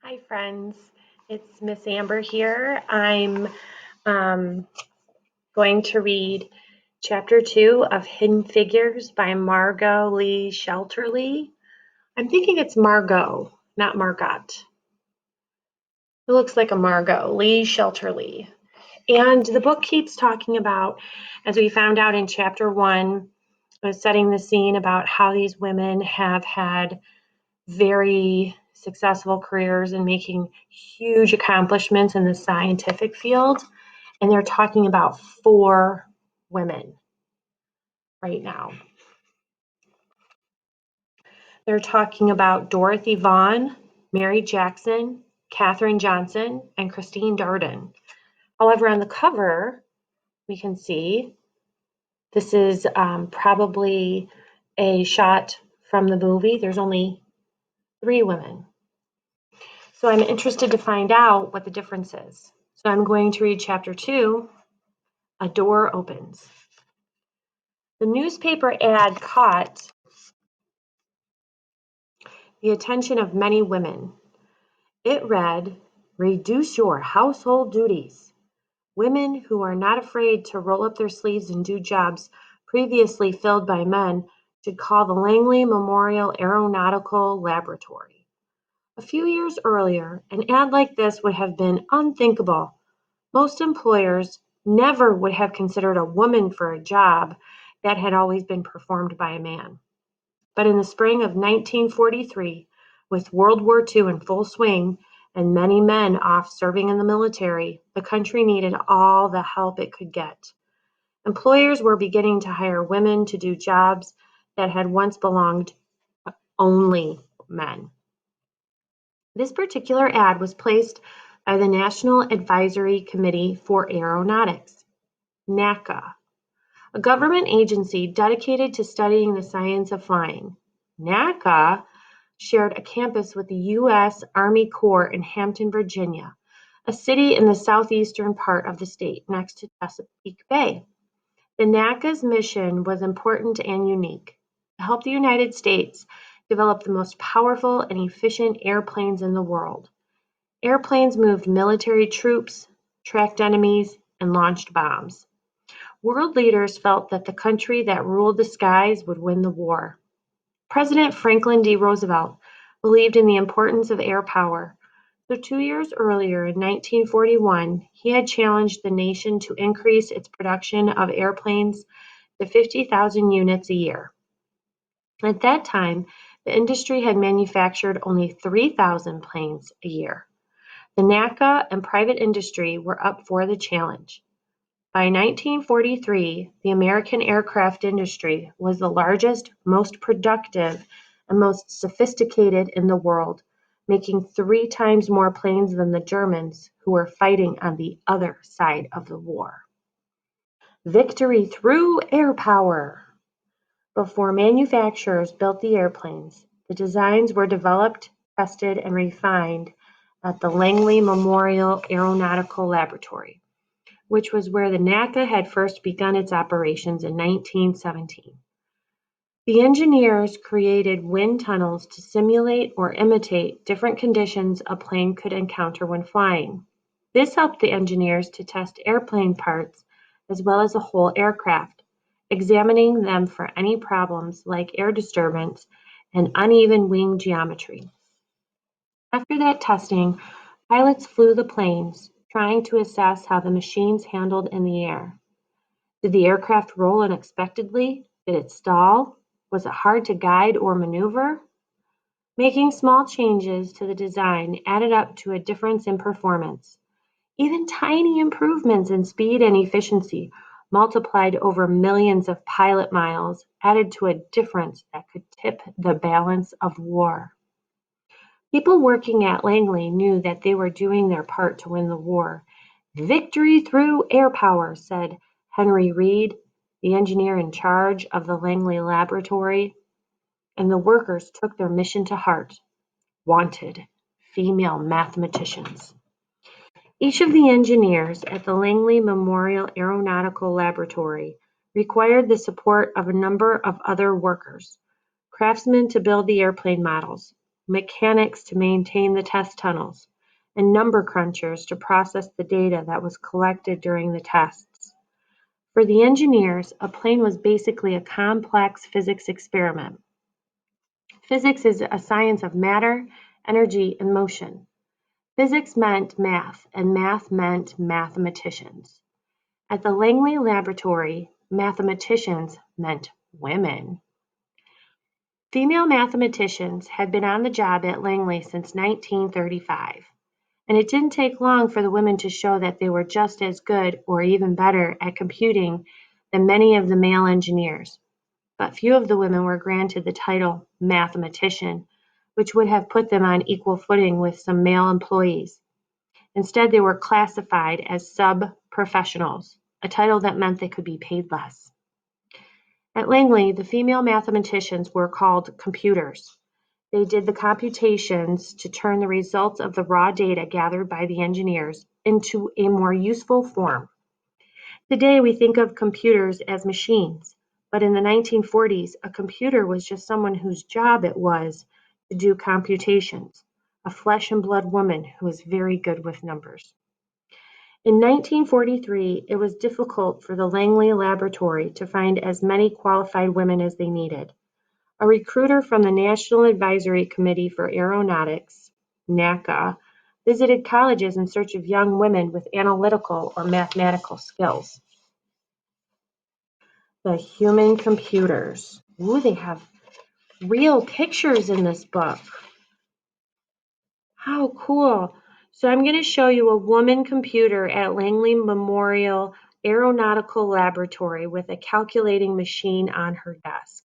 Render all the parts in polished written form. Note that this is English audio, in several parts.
Hi, friends. It's Miss Amber here. I'm um, going to read Chapter 2 of Hidden Figures by Margot Lee Shelterly. I'm thinking it's Margot, not Margot. It looks like a Margot Lee Shelterly. And the book keeps talking about, as we found out in Chapter 1, setting the scene about how these women have had very successful careers and making huge accomplishments in the scientific field. And they're talking about 4 women right now. They're talking about Dorothy Vaughan, Mary Jackson, Katherine Johnson, and Christine Darden. However, on the cover, we can see this is probably a shot from the movie. There's only 3 women. So I'm interested to find out what the difference is. So I'm going to read Chapter 2, A Door Opens. The newspaper ad caught the attention of many women. It read, "Reduce your household duties. Women who are not afraid to roll up their sleeves and do jobs previously filled by men should call the Langley Memorial Aeronautical Laboratory." A few years earlier, an ad like this would have been unthinkable. Most employers never would have considered a woman for a job that had always been performed by a man. But in the spring of 1943, with World War II in full swing and many men off serving in the military, the country needed all the help it could get. Employers were beginning to hire women to do jobs that had once belonged to only men. This particular ad was placed by the National Advisory Committee for Aeronautics, NACA, a government agency dedicated to studying the science of flying. NACA shared a campus with the U.S. Army Corps in Hampton, Virginia, a city in the southeastern part of the state next to Chesapeake Bay. The NACA's mission was important and unique: to help the United States develop the most powerful and efficient airplanes in the world. Airplanes moved military troops, tracked enemies, and launched bombs. World leaders felt that the country that ruled the skies would win the war. President Franklin D. Roosevelt believed in the importance of air power, so 2 years earlier, in 1941, he had challenged the nation to increase its production of airplanes to 50,000 units a year. At that time, the industry had manufactured only 3,000 planes a year. The NACA and private industry were up for the challenge. By 1943, the American aircraft industry was the largest, most productive, and most sophisticated in the world, making 3 times more planes than the Germans, who were fighting on the other side of the war. Victory through air power. Before manufacturers built the airplanes, the designs were developed, tested, and refined at the Langley Memorial Aeronautical Laboratory, which was where the NACA had first begun its operations in 1917. The engineers created wind tunnels to simulate or imitate different conditions a plane could encounter when flying. This helped the engineers to test airplane parts as well as a whole aircraft, examining them for any problems like air disturbance and uneven wing geometry. After that testing, pilots flew the planes, trying to assess how the machines handled in the air. Did the aircraft roll unexpectedly? Did it stall? Was it hard to guide or maneuver? Making small changes to the design added up to a difference in performance. Even tiny improvements in speed and efficiency, multiplied over millions of pilot miles, added to a difference that could tip the balance of war. People working at Langley knew that they were doing their part to win the war. "Victory through air power," said Henry Reed, the engineer in charge of the Langley Laboratory, and the workers took their mission to heart. Wanted female mathematicians. Each of the engineers at the Langley Memorial Aeronautical Laboratory required the support of a number of other workers, craftsmen to build the airplane models, mechanics to maintain the test tunnels, and number crunchers to process the data that was collected during the tests. For the engineers, a plane was basically a complex physics experiment. Physics is a science of matter, energy, and motion. Physics meant math, and math meant mathematicians. At the Langley Laboratory, mathematicians meant women. Female mathematicians had been on the job at Langley since 1935, and it didn't take long for the women to show that they were just as good or even better at computing than many of the male engineers. But few of the women were granted the title mathematician, which would have put them on equal footing with some male employees. Instead, they were classified as sub-professionals, a title that meant they could be paid less. At Langley, the female mathematicians were called computers. They did the computations to turn the results of the raw data gathered by the engineers into a more useful form. Today, we think of computers as machines, but in the 1940s, a computer was just someone whose job it was to do computations, a flesh and blood woman who was very good with numbers. In 1943, it was difficult for the Langley Laboratory to find as many qualified women as they needed. A recruiter from the National Advisory Committee for Aeronautics, NACA, visited colleges in search of young women with analytical or mathematical skills. The human computers. Ooh, they have real pictures in this book. How cool. So I'm going to show you a woman computer at Langley Memorial Aeronautical Laboratory with a calculating machine on her desk.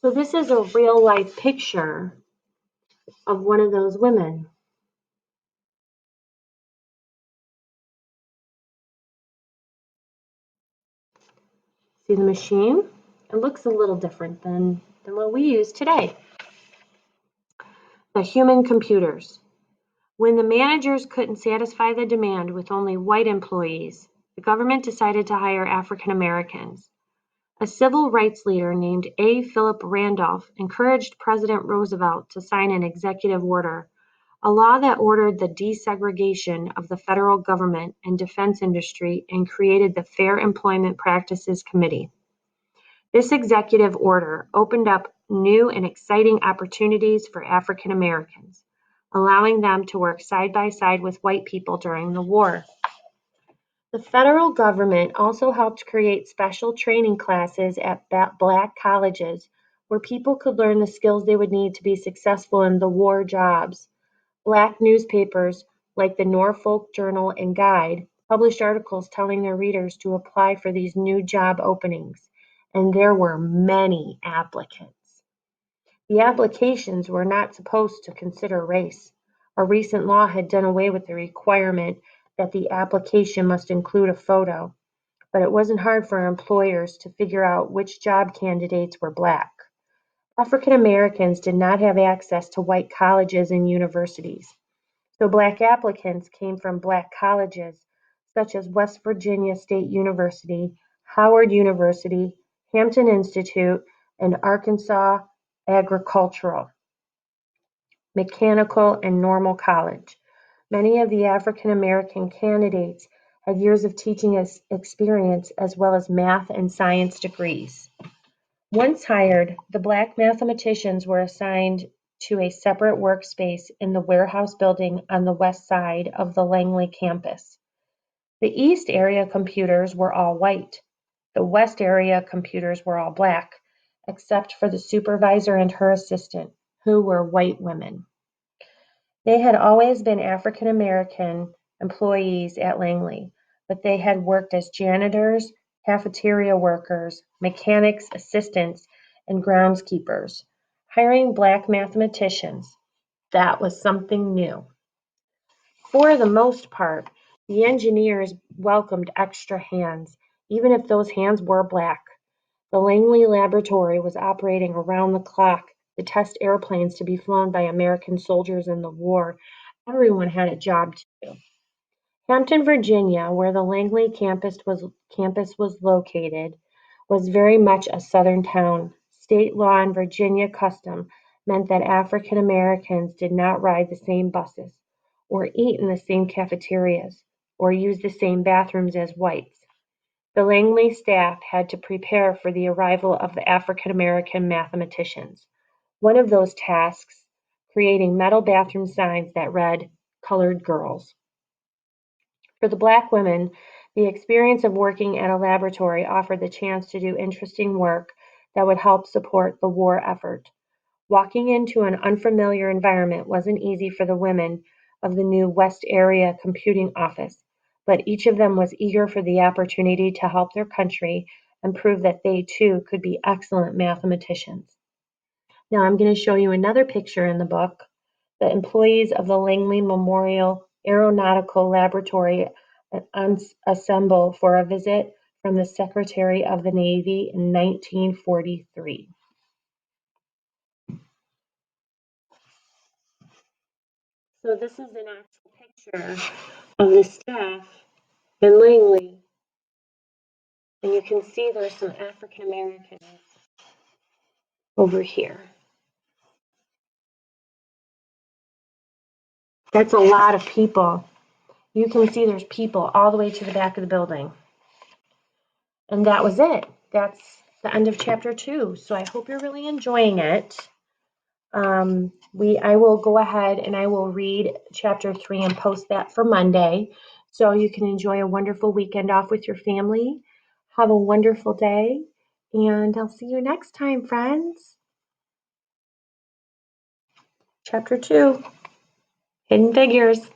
So this is a real life picture of one of those women. See the machine? It looks a little different than what we use today. The human computers. When the managers couldn't satisfy the demand with only white employees, the government decided to hire African Americans. A civil rights leader named A. Philip Randolph encouraged President Roosevelt to sign an executive order, a law that ordered the desegregation of the federal government and defense industry and created the Fair Employment Practices Committee. This executive order opened up new and exciting opportunities for African Americans, allowing them to work side by side with white people during the war. The federal government also helped create special training classes at Black colleges where people could learn the skills they would need to be successful in the war jobs. Black newspapers, like the Norfolk Journal and Guide, published articles telling their readers to apply for these new job openings, and there were many applicants. The applications were not supposed to consider race. A recent law had done away with the requirement that the application must include a photo, but it wasn't hard for employers to figure out which job candidates were Black. African Americans did not have access to white colleges and universities, so Black applicants came from Black colleges such as West Virginia State University, Howard University, Hampton Institute, and Arkansas Agricultural, Mechanical, and Normal College. Many of the African American candidates had years of teaching experience as well as math and science degrees. Once hired, the Black mathematicians were assigned to a separate workspace in the warehouse building on the west side of the Langley campus. The East area computers were all white. The West area computers were all Black, except for the supervisor and her assistant, who were white women. They had always been African American employees at Langley, but they had worked as janitors, cafeteria workers, mechanics, assistants, and groundskeepers. Hiring Black mathematicians, that was something new. For the most part, the engineers welcomed extra hands, even if those hands were Black. The Langley Laboratory was operating around the clock to test airplanes to be flown by American soldiers in the war. Everyone had a job to do. Hampton, Virginia, where the Langley campus was located, was very much a Southern town. State law and Virginia custom meant that African Americans did not ride the same buses, or eat in the same cafeterias, or use the same bathrooms as whites. The Langley staff had to prepare for the arrival of the African American mathematicians. One of those tasks, creating metal bathroom signs that read, "Colored Girls." For the Black women, the experience of working at a laboratory offered the chance to do interesting work that would help support the war effort. Walking into an unfamiliar environment wasn't easy for the women of the new West Area Computing Office, but each of them was eager for the opportunity to help their country and prove that they too could be excellent mathematicians. Now I'm going to show you another picture in the book. The employees of the Langley Memorial Aeronautical Laboratory assemble for a visit from the Secretary of the Navy in 1943. So this is an actual picture of the staff in Langley, and you can see there's some African Americans over here. That's a lot of people. You can see there's people all the way to the back of the building. And that was it. That's the end of chapter 2. So I hope you're really enjoying it. I will go ahead and I will read chapter 3 and post that for Monday. So you can enjoy a wonderful weekend off with your family. Have a wonderful day. And I'll see you next time, friends. Chapter 2, Hidden Figures.